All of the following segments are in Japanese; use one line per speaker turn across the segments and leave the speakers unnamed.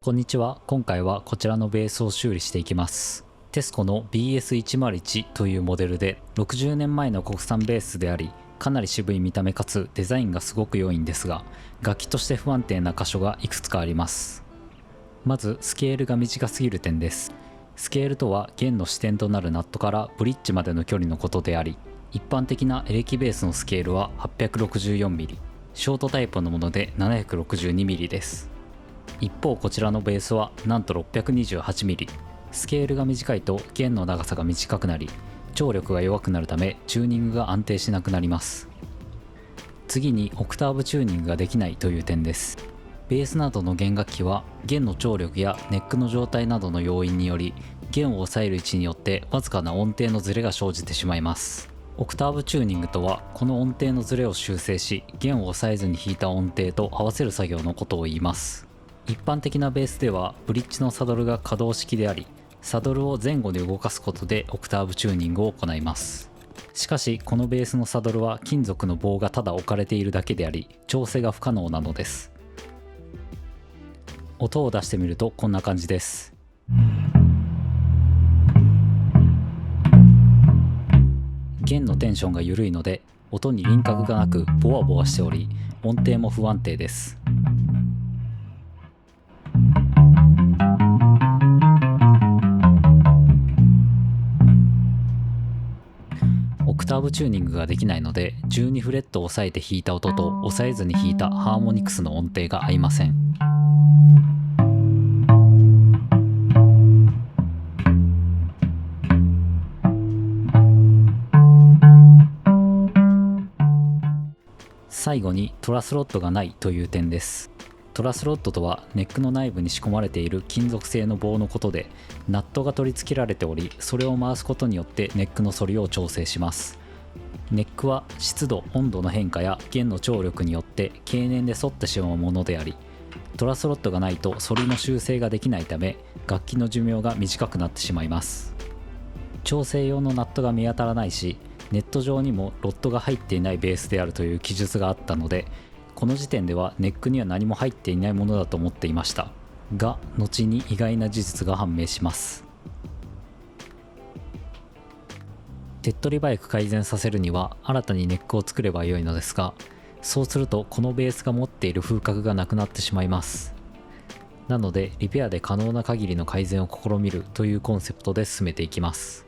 こんにちは。今回はこちらのベースを修理していきます。テスコの BS101 というモデルで60年前の国産ベースであり、かなり渋い見た目かつデザインがすごく良いんですが、楽器として不安定な箇所がいくつかあります。まずスケールが短すぎる点です。スケールとは弦の支点となるナットからブリッジまでの距離のことであり、一般的なエレキベースのスケールは 864mm、ショートタイプのもので 762mm です。一方こちらのベースはなんと 628mm。 スケールが短いと弦の長さが短くなり、張力が弱くなるためチューニングが安定しなくなります。次にオクターブチューニングができないという点です。ベースなどの弦楽器は弦の張力やネックの状態などの要因により、弦を押さえる位置によってわずかな音程のズレが生じてしまいます。オクターブチューニングとは、この音程のズレを修正し、弦を押さえずに弾いた音程と合わせる作業のことを言います。一般的なベースではブリッジのサドルが可動式であり、サドルを前後で動かすことでオクターブチューニングを行います。しかしこのベースのサドルは金属の棒がただ置かれているだけであり、調整が不可能なのです。音を出してみるとこんな感じです。弦のテンションが緩いので音に輪郭がなくボワボワしており、音程も不安定です。オクターブチューニングができないので、12フレットを押さえて弾いた音と押さえずに弾いたハーモニクスの音程が合いません。最後にトラスロットがないという点です。トラスロットとはネックの内部に仕込まれている金属製の棒のことで、ナットが取り付けられており、それを回すことによってネックの反りを調整します。ネックは湿度・温度の変化や弦の張力によって経年で反ってしまうものであり、トラスロットがないと反りの修正ができないため、楽器の寿命が短くなってしまいます。調整用のナットが見当たらないし、ネット上にもロットが入っていないベースであるという記述があったので、この時点ではネックには何も入っていないものだと思っていましたが、後に意外な事実が判明します。手っ取り早く改善させるには新たにネックを作ればよいのですが、そうするとこのベースが持っている風格がなくなってしまいます。なのでリペアで可能な限りの改善を試みるというコンセプトで進めていきます。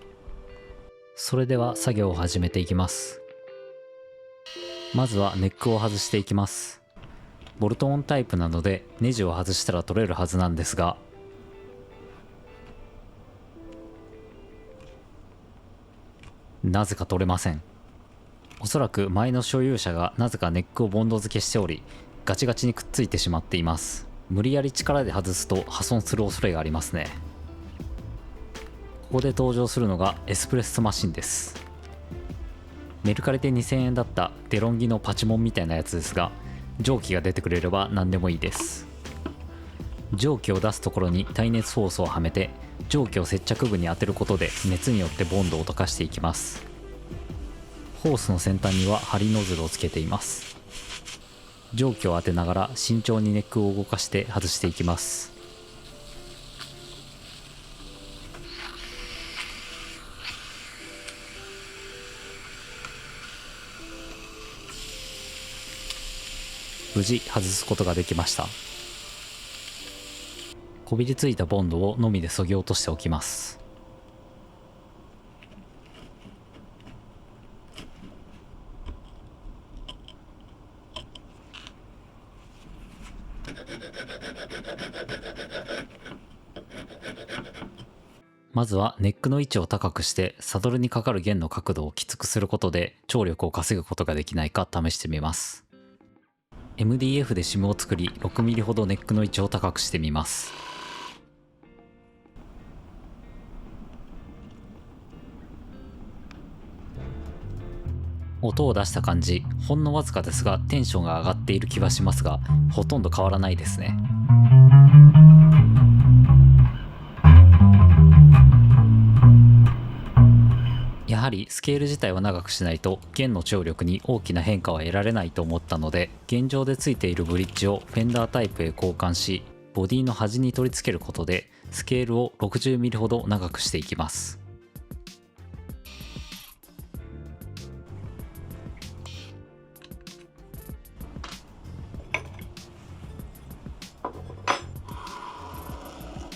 それでは作業を始めていきます。まずはネックを外していきます。ボルトオンタイプなのでネジを外したら取れるはずなんですが、なぜか取れません。おそらく前の所有者がなぜかネックをボンド付けしており、ガチガチにくっついてしまっています。無理やり力で外すと破損する恐れがありますね。ここで登場するのがエスプレッソマシンです。メルカリで2000円だったデロンギのパチモンみたいなやつですが、蒸気が出てくれれば何でもいいです。蒸気を出すところに耐熱ホースをはめて、蒸気を接着部に当てることで熱によってボンドを溶かしていきます。ホースの先端には針ノズルをつけています。蒸気を当てながら慎重にネックを動かして外していきます。無事外すことができました。こびりついたボンドをのみで削ぎ落としておきます。まずはネックの位置を高くしてサドルにかかる弦の角度をきつくすることで張力を稼ぐことができないか試してみます。MDF でシムを作り 6mm ほどネックの位置を高くしてみます。音を出した感じ、ほんのわずかですがテンションが上がっている気はしますが、ほとんど変わらないですね。やはりスケール自体は長くしないと弦の張力に大きな変化は得られないと思ったので、現状でついているブリッジをフェンダータイプへ交換し、ボディの端に取り付けることでスケールを 60mm ほど長くしていきます。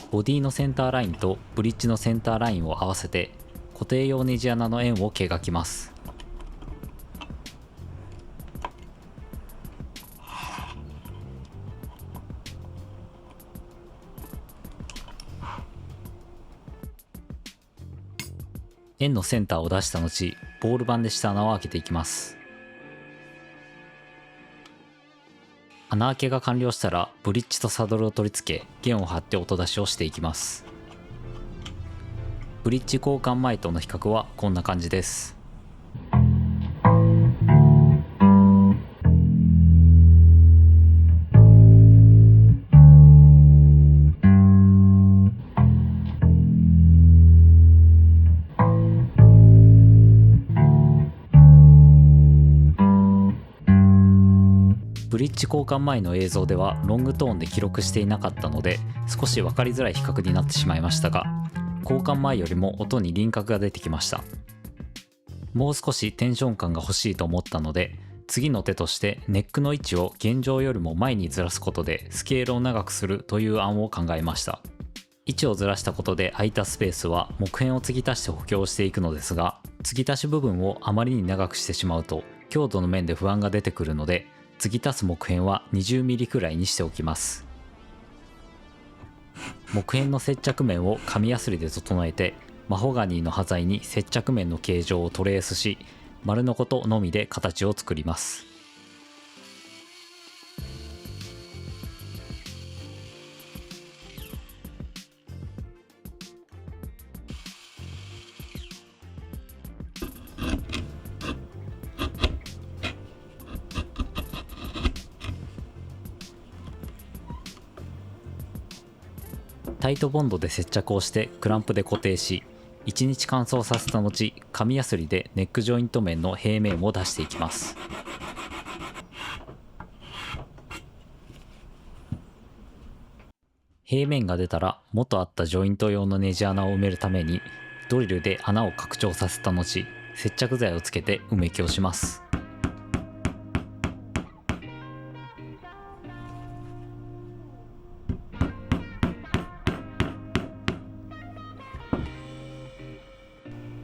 ボディのセンターラインとブリッジのセンターラインを合わせて固定用ネジ穴の円を描きます。円のセンターを出した後、ボール板で下穴を開けていきます。穴開けが完了したらブリッジとサドルを取り付け、弦を張って音出しをしていきます。ブリッジ交換前との比較はこんな感じです。ブリッジ交換前の映像ではロングトーンで記録していなかったので少し分かりづらい比較になってしまいましたが、交換前よりも音に輪郭が出てきました。もう少しテンション感が欲しいと思ったので、次の手としてネックの位置を現状よりも前にずらすことでスケールを長くするという案を考えました。位置をずらしたことで空いたスペースは木片を継ぎ足して補強していくのですが、継ぎ足し部分をあまりに長くしてしまうと強度の面で不安が出てくるので、継ぎ足す木片は 20mm くらいにしておきます。木片の接着面を紙やすりで整えて、マホガニーの端材に接着面の形状をトレースし、丸のことのみで形を作ります。タイトボンドで接着をしてクランプで固定し、1日乾燥させた後、紙やすりでネックジョイント面の平面を出していきます。平面が出たら元あったジョイント用のネジ穴を埋めるためにドリルで穴を拡張させた後、接着剤をつけて埋め木をします。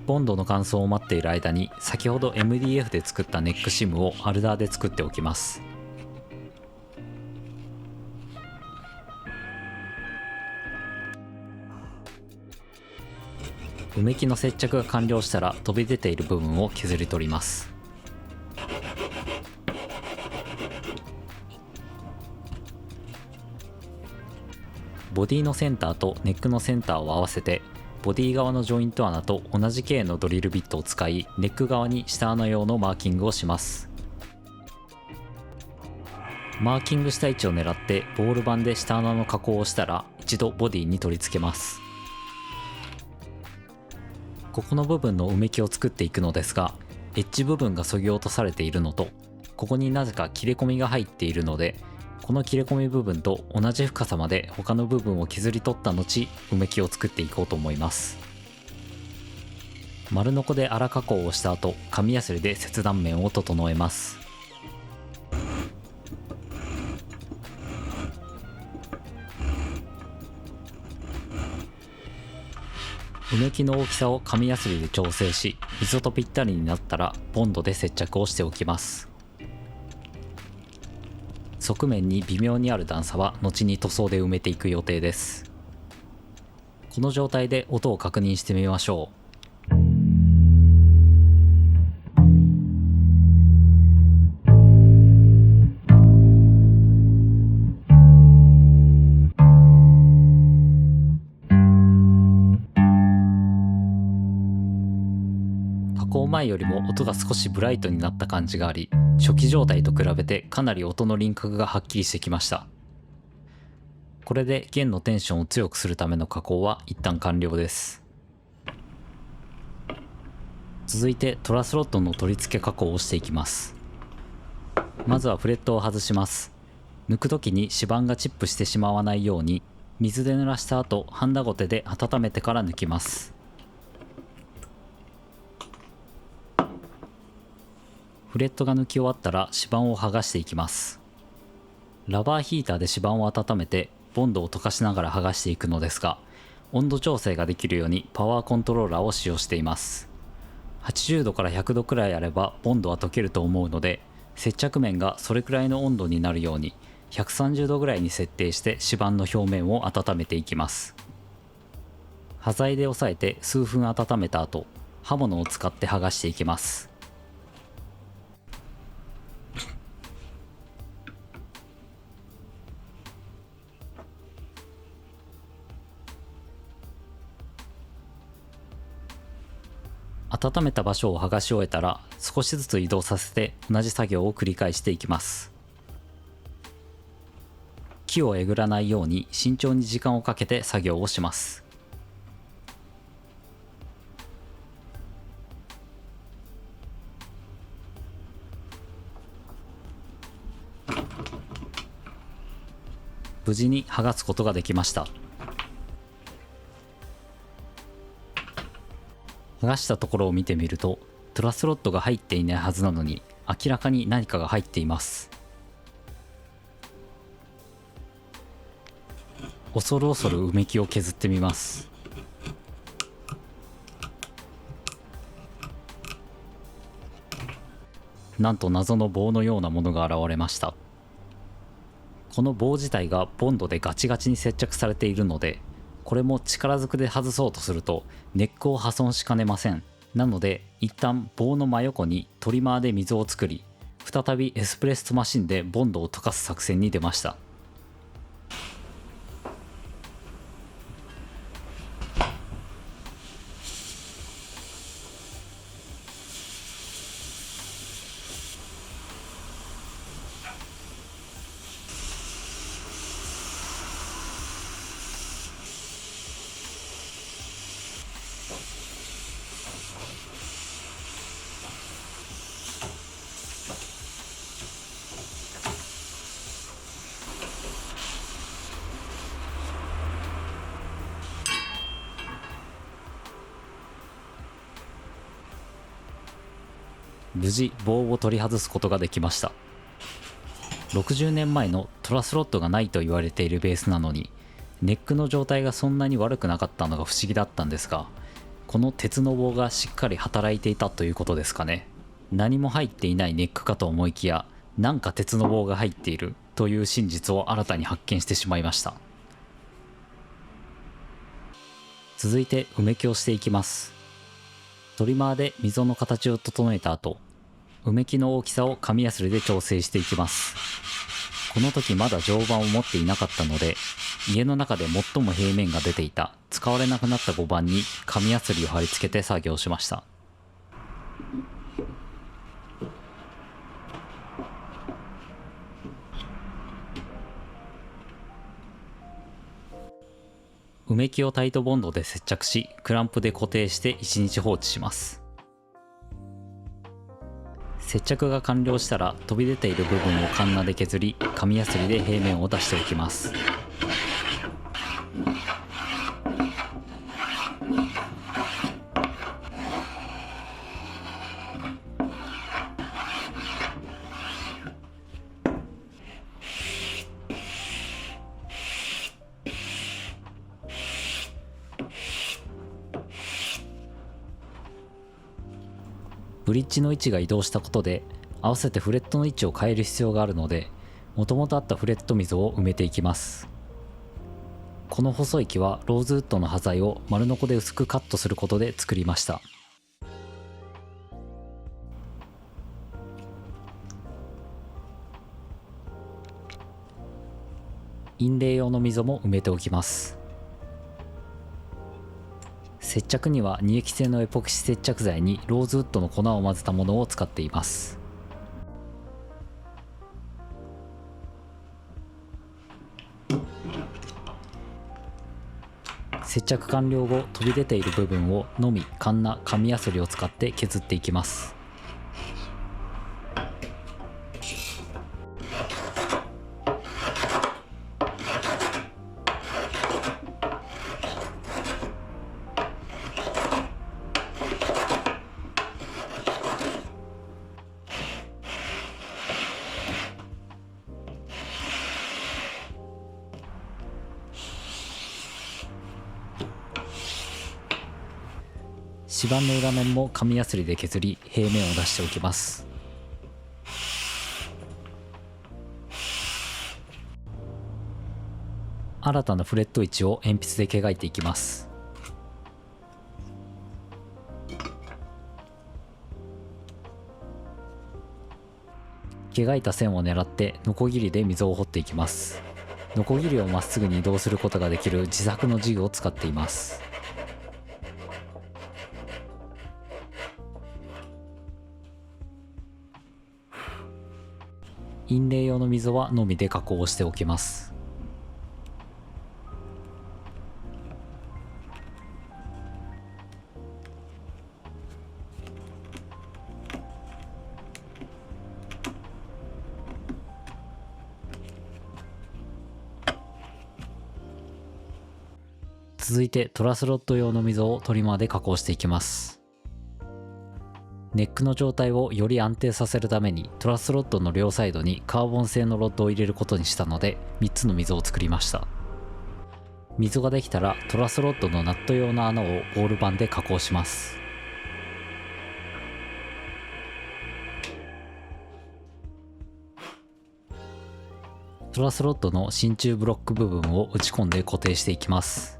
ボンドの乾燥を待っている間に先ほど MDF で作ったネックシムをアルダーで作っておきます。埋め木の接着が完了したら飛び出ている部分を削り取ります。ボディのセンターとネックのセンターを合わせて、ボディ側のジョイント穴と同じ径のドリルビットを使い、ネック側に下穴用のマーキングをします。マーキングした位置を狙ってボール板で下穴の加工をしたら、一度ボディに取り付けます。ここの部分の埋め木を作っていくのですが、エッジ部分が削ぎ落とされているのと、ここになぜか切れ込みが入っているので、この切れ込み部分と同じ深さまで他の部分を削り取った後、埋め木を作っていこうと思います。丸ノコで粗加工をした後、紙やすりで切断面を整えます。埋め木の大きさを紙やすりで調整し、溝とぴったりになったらボンドで接着をしておきます。側面に微妙にある段差は後に塗装で埋めていく予定です。この状態で音を確認してみましょう。加工前よりも音が少しブライトになった感じがあり、初期状態と比べてかなり音の輪郭がはっきりしてきました。これで弦のテンションを強くするための加工は一旦完了です。続いてトラスロッドの取り付け加工をしていきます。まずはフレットを外します。抜く時に指板がチップしてしまわないように水で濡らした後、ハンダゴテで温めてから抜きます。フレットが抜き終わったら指板を剥がしていきます。ラバーヒーターで指板を温めてボンドを溶かしながら剥がしていくのですが、温度調整ができるようにパワーコントローラーを使用しています。80度から100度くらいあればボンドは溶けると思うので、接着面がそれくらいの温度になるように130度ぐらいに設定して指板の表面を温めていきます。端材で押さえて数分温めた後、刃物を使って剥がしていきます。温めた場所を剥がし終えたら少しずつ移動させて同じ作業を繰り返していきます。木をえぐらないように慎重に時間をかけて作業をします。無事に剥がすことができました。剥がしたところを見てみると、トラスロットが入っていないはずなのに明らかに何かが入っています。恐る恐る埋め木を削ってみます。なんと謎の棒のようなものが現れました。この棒自体がボンドでガチガチに接着されているので、これも力ずくで外そうとするとネックを破損しかねません。なので一旦棒の真横にトリマーで溝を作り、再びエスプレッソマシンでボンドを溶かす作戦に出ました。無事棒を取り外すことができました。60年前のトラスロットがないと言われているベースなのに、ネックの状態がそんなに悪くなかったのが不思議だったんですが、この鉄の棒がしっかり働いていたということですかね。何も入っていないネックかと思いきや、なんか鉄の棒が入っているという真実を新たに発見してしまいました。続いて埋め木をしていきます。トリマーで溝の形を整えた後、埋め木の大きさを紙やすりで調整していきます。この時まだ定板を持っていなかったので、家の中で最も平面が出ていた使われなくなった5番に紙やすりを貼り付けて作業しました。埋め木をタイトボンドで接着し、クランプで固定して1日放置します。接着が完了したら飛び出ている部分をカンナで削り、紙やすりで平面を出しておきます。ブリッジの位置が移動したことで合わせてフレットの位置を変える必要があるので、もともとあったフレット溝を埋めていきます。この細い木はローズウッドの端材を丸ノコで薄くカットすることで作りました。インレイ用の溝も埋めておきます。接着には二液性のエポキシ接着剤にローズウッドの粉を混ぜたものを使っています。接着完了後、飛び出ている部分をのみカンナ、紙やすりを使って削っていきます。指板の裏面も紙やすりで削り平面を出しておきます。新たなフレット位置を鉛筆で描いていきます。描いた線を狙ってノコギリで溝を掘っていきます。ノコギリをまっすぐに移動することができる自作のジグを使っています。インレイ用の溝はのみで加工をしておきます。続いてトラスロッド用の溝をトリマーで加工していきます。ネックの状態をより安定させるためにトラスロッドの両サイドにカーボン製のロッドを入れることにしたので3つの溝を作りました。溝ができたらトラスロッドのナット用の穴をボール板で加工します。トラスロッドの真鍮ブロック部分を打ち込んで固定していきます。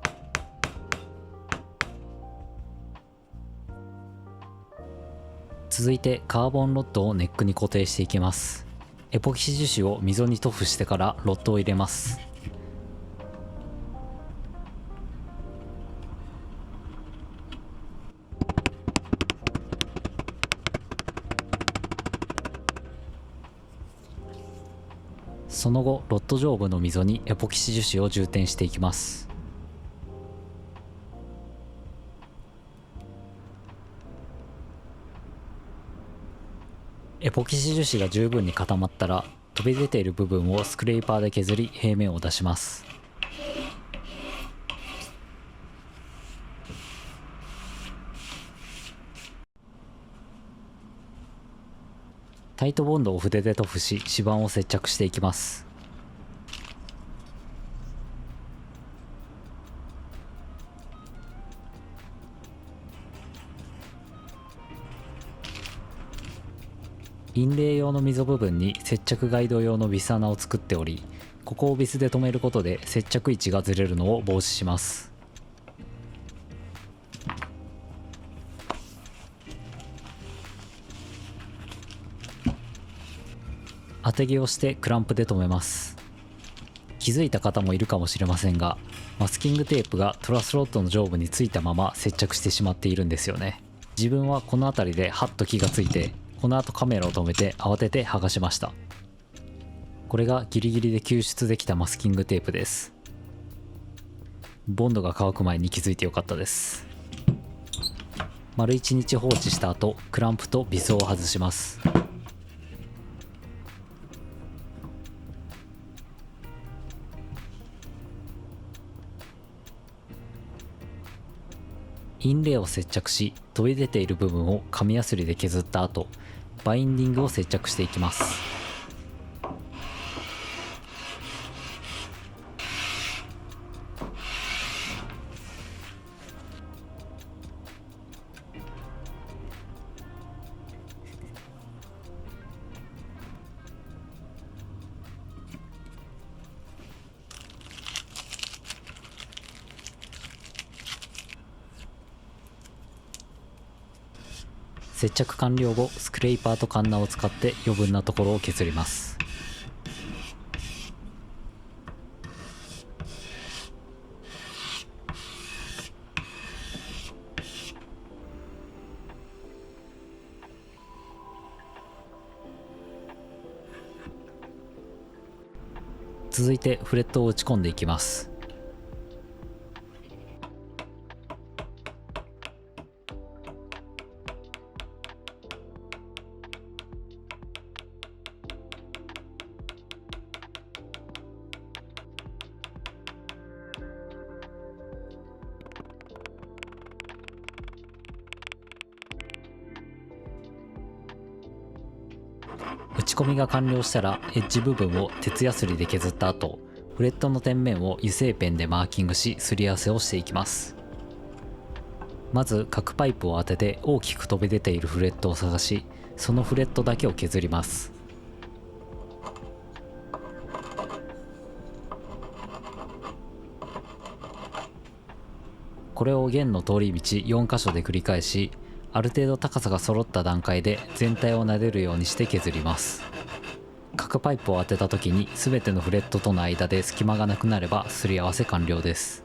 続いてカーボンロッドをネックに固定していきます。エポキシ樹脂を溝に塗布してからロッドを入れます。その後ロッド上部の溝にエポキシ樹脂を充填していきます。エポキシ樹脂が十分に固まったら飛び出ている部分をスクレーパーで削り平面を出します。タイトボンドを筆で塗布し指板を接着していきます。インレイ用の溝部分に接着ガイド用のビス穴を作っており、ここをビスで留めることで接着位置がずれるのを防止します。当て木をしてクランプで留めます。気づいた方もいるかもしれませんが、マスキングテープがトラスロッドの上部についたまま接着してしまっているんですよね。自分はこの辺りでハッと気がついて、この後カメラを止めて慌てて剥がしました。これがギリギリで救出できたマスキングテープです。ボンドが乾く前に気づいてよかったです。丸1日放置した後、クランプとビスを外します。インレイを接着し、飛び出ている部分を紙やすりで削った後、バインディングを接着していきます。接着完了後、スクレーパーとカンナを使って余分なところを削ります。続いてフレットを打ち込んでいきます。打ち込みが完了したらエッジ部分を鉄やすりで削った後、フレットの天面を油性ペンでマーキングし、すり合わせをしていきます。まず角パイプを当てて大きく飛び出ているフレットを探し、そのフレットだけを削ります。これを弦の通り道4箇所で繰り返し、ある程度高さが揃った段階で全体を撫でるようにして削ります。角パイプを当てた時に全てのフレットとの間で隙間がなくなればすり合わせ完了です。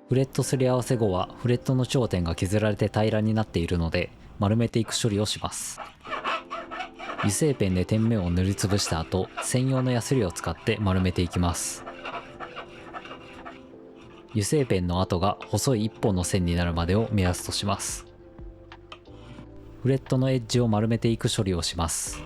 フレットすり合わせ後はフレットの頂点が削られて平らになっているので丸めていく処理をします。油性ペンで点面を塗りつぶした後、専用のヤスリを使って丸めていきます。油性ペンの跡が細い1本の線になるまでを目安とします。フレットのエッジを丸めていく処理をします。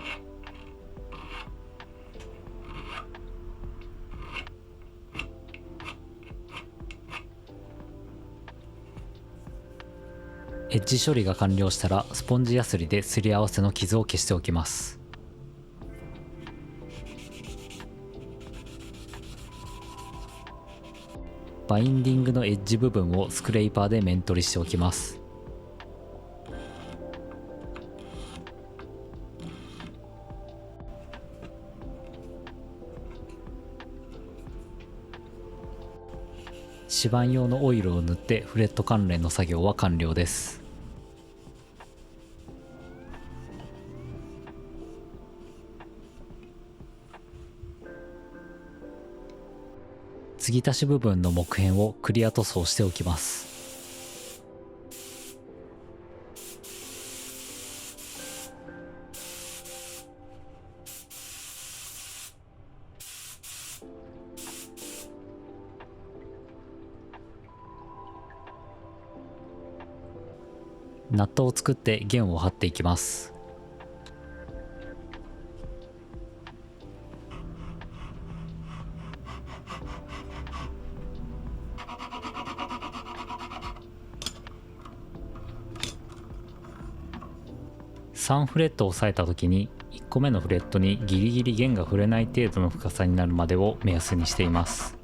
エッジ処理が完了したらスポンジヤスリですり合わせの傷を消しておきます。バインディングのエッジ部分をスクレーパーで面取りしておきます。指板用のオイルを塗ってフレット関連の作業は完了です。継ぎ足し部分の木片をクリア塗装しておきます。ナットを作って弦を張っていきます。3フレットを押さえた時に1個目のフレットにギリギリ弦が触れない程度の深さになるまでを目安にしています。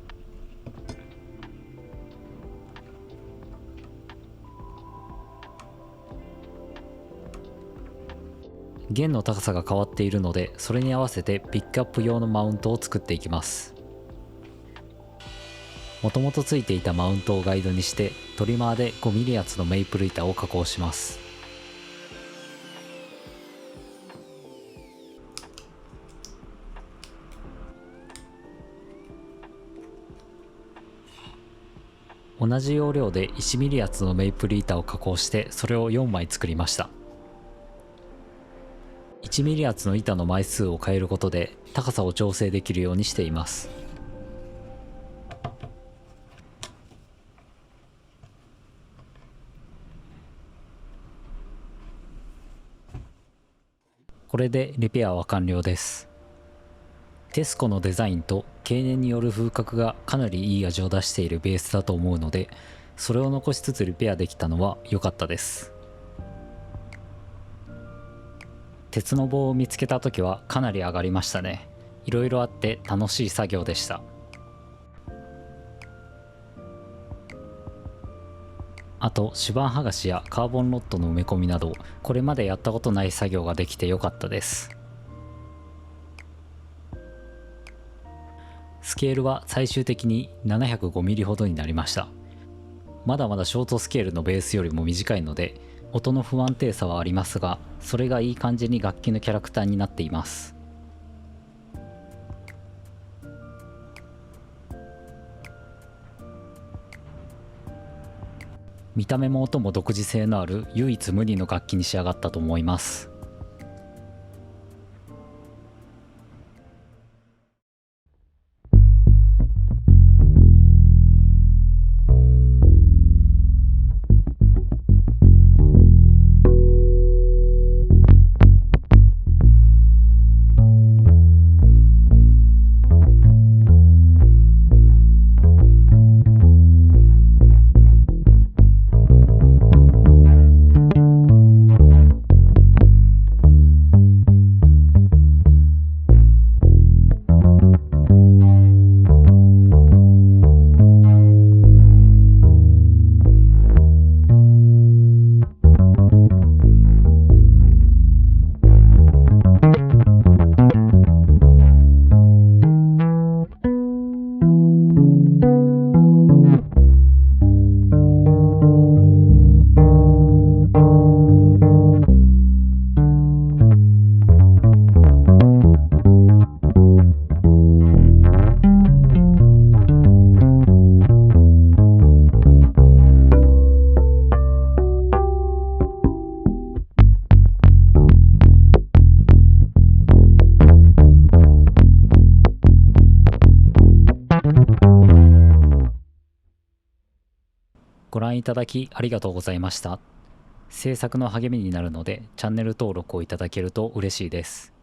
弦の高さが変わっているので、それに合わせてピックアップ用のマウントを作っていきます。もともとついていたマウントをガイドにしてトリマーで 5mm 厚のメイプル板を加工します。同じ要領で 1mm 厚のメイプル板を加工してそれを4枚作りました。1mm 厚の板の枚数を変えることで高さを調整できるようにしています。これでリペアは完了です。テスコのデザインと経年による風格がかなりいい味を出しているベースだと思うので、それを残しつつリペアできたのは良かったです。鉄の棒を見つけた時はかなり上がりましたね。いろいろあって楽しい作業でした。あと指板剥がしやカーボンロッドの埋め込みなど、これまでやったことない作業ができて良かったです。スケールは最終的に 705mm ほどになりました。まだまだショートスケールのベースよりも短いので音の不安定さはありますが、それがいい感じに楽器のキャラクターになっています。見た目も音も独自性のある唯一無二の楽器に仕上がったと思います。ご覧いただきありがとうございました。制作の励みになるのでチャンネル登録をいただけると嬉しいです。